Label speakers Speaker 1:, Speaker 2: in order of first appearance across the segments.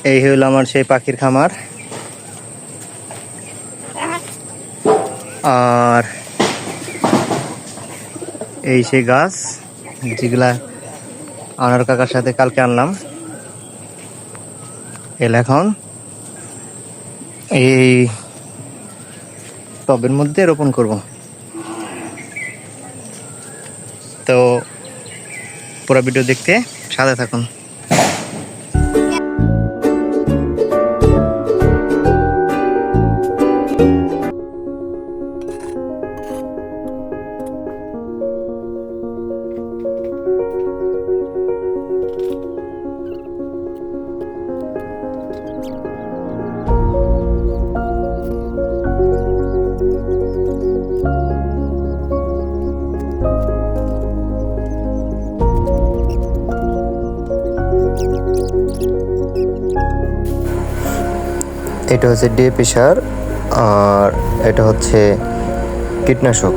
Speaker 1: এই হলো আমার সেই পাখির খামার। আর এই সেই গাছ যেগুলা আনার কাকার সাথে কালকে আনলাম, এল এখন এই টবের মধ্যে রোপণ করব। তো পুরো ভিডিও দেখতে সাথে থাকুন। এটা হচ্ছে ডিএপি সার, আর এটা হচ্ছে কীটনাশক।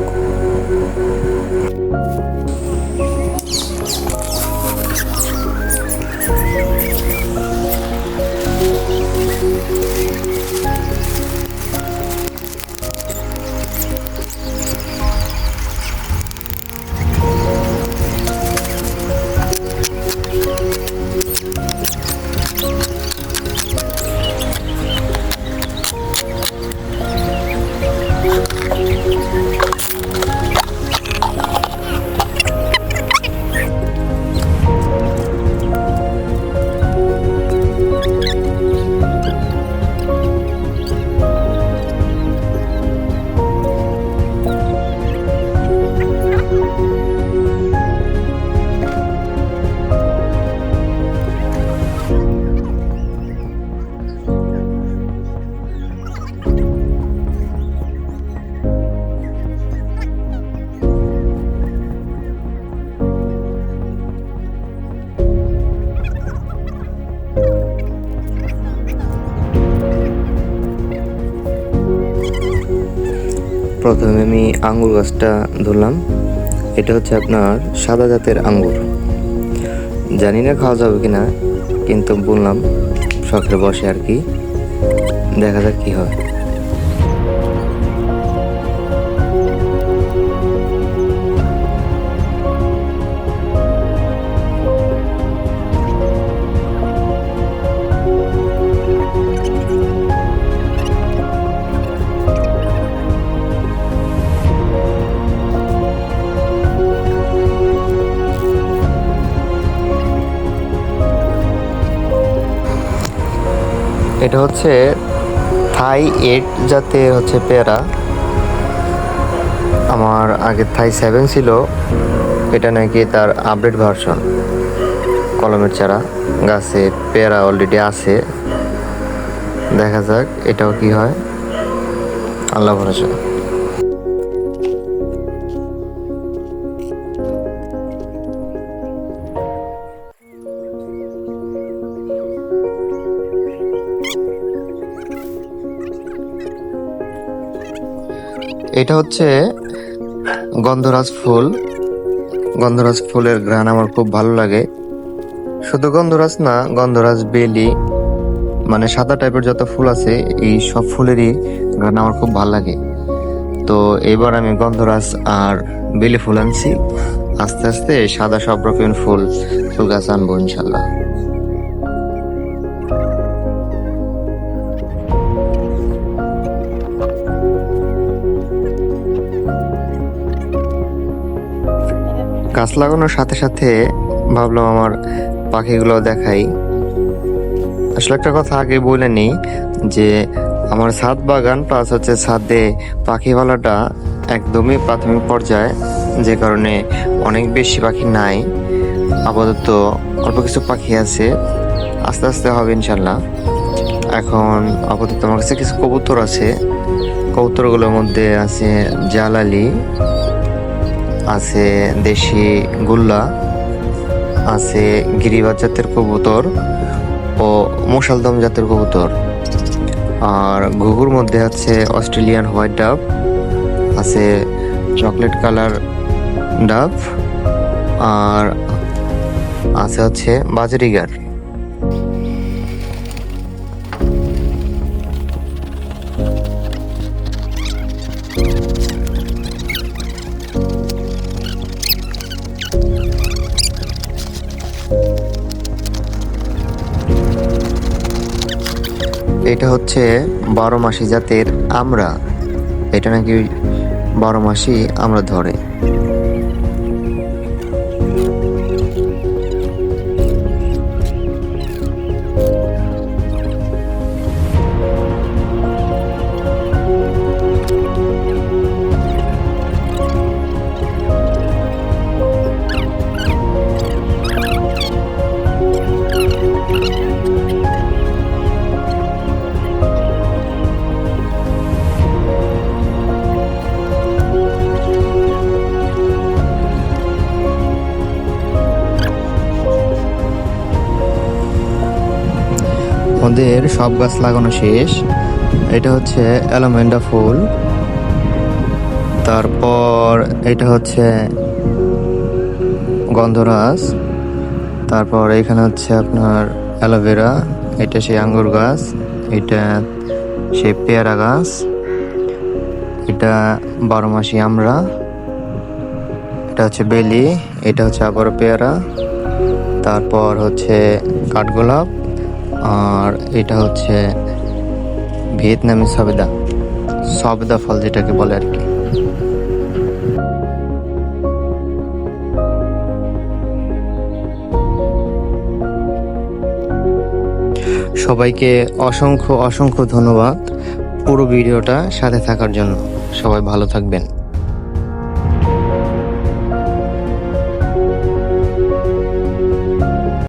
Speaker 1: প্রথমে আমি আঙ্গুর গাছটা ধরলাম। এটা হচ্ছে আপনার সাদা জাতের আঙ্গুর। জানি না খাওয়া যাবে কিনা, কিন্তু বললাম শখের বসে আর কি, দেখা যাক কি হয়। এটা হচ্ছে থাই 8 জাতের হচ্ছে পেয়ারা। আমার আগে থাই 7 ছিল, এটা নাকি তার আপডেট ভার্সন। কলমের চারা গাছে পেয়ারা অলরেডি আছে, দেখা যাক এটাও কি হয়, আল্লাহ ভরসা। এটা হচ্ছে গন্ধরাজ ফুল। গন্ধরাজ ফুলের ঘ্রাণ আমার খুব ভালো লাগে। শুধু গন্ধরাজ না, গন্ধরাজ, বেলি, মানে সাদা টাইপের যত ফুল আছে এই সব ফুলেরই ঘ্রাণ আমার খুব ভালো লাগে। তো এবার আমি গন্ধরাজ আর বেলি ফুল আনছি। আস্তে আস্তে সাদা সব রকমের ফুল গাছ আনবো ইনশাল্লাহ। গাছ লাগানোর সাথে সাথে ভাবলাম আমার পাখিগুলো দেখাই। আসলে একটা কথা আগে বলে নিই যে আমার ছাদ বাগান প্লাস হচ্ছে ছাদে পাখি পালাটা একদমই প্রাথমিক পর্যায়ে, যে কারণে অনেক বেশি পাখি নাই। আপাতত অল্প কিছু পাখি আছে, আস্তে আস্তে হবে ইনশাল্লাহ। এখন আপাতত আমার কাছে কিছু কবুতর আছে। কবুতরগুলোর মধ্যে আছে জালালি, আছে দেশি গুল্লা, আছে গিরিবাজ জাতের কবুতর ও মশালদম জাতের কবুতর। আর ঘুঘুর মধ্যে আছে অস্ট্রেলিয়ান হোয়াইট ডাব, আছে চকলেট কালার ডাব, আর আছে হচ্ছে বাজরিগার। এটা হচ্ছে 12 মাসি জাতের আমড়া। এটা নাকি 12 মাসই আমরা ধরে। ওদের সব গাছ লাগানো শেষ। এটা হচ্ছে অ্যালোমেন্ডা ফুল, তারপর এটা হচ্ছে গন্ধরাজ, তারপর এখানে হচ্ছে আপনার অ্যালোভেরা, এটা সেই আঙ্গুর গাছ, এটা সেই পেয়ারা গাছ, এটা 12 মাসি আমড়া, এটা হচ্ছে বেলি, এটা হচ্ছে আবার পেয়ারা, তারপর হচ্ছে কাঠগোলাপ, আর এটা হচ্ছে ভিয়েতনামি সবেদা, সবেদা ফল যেটাকে বলে আর কি। সবাইকে অসংখ্য অসংখ্য ধন্যবাদ পুরো ভিডিওটা সাথে থাকার জন্য। সবাই ভালো থাকবেন।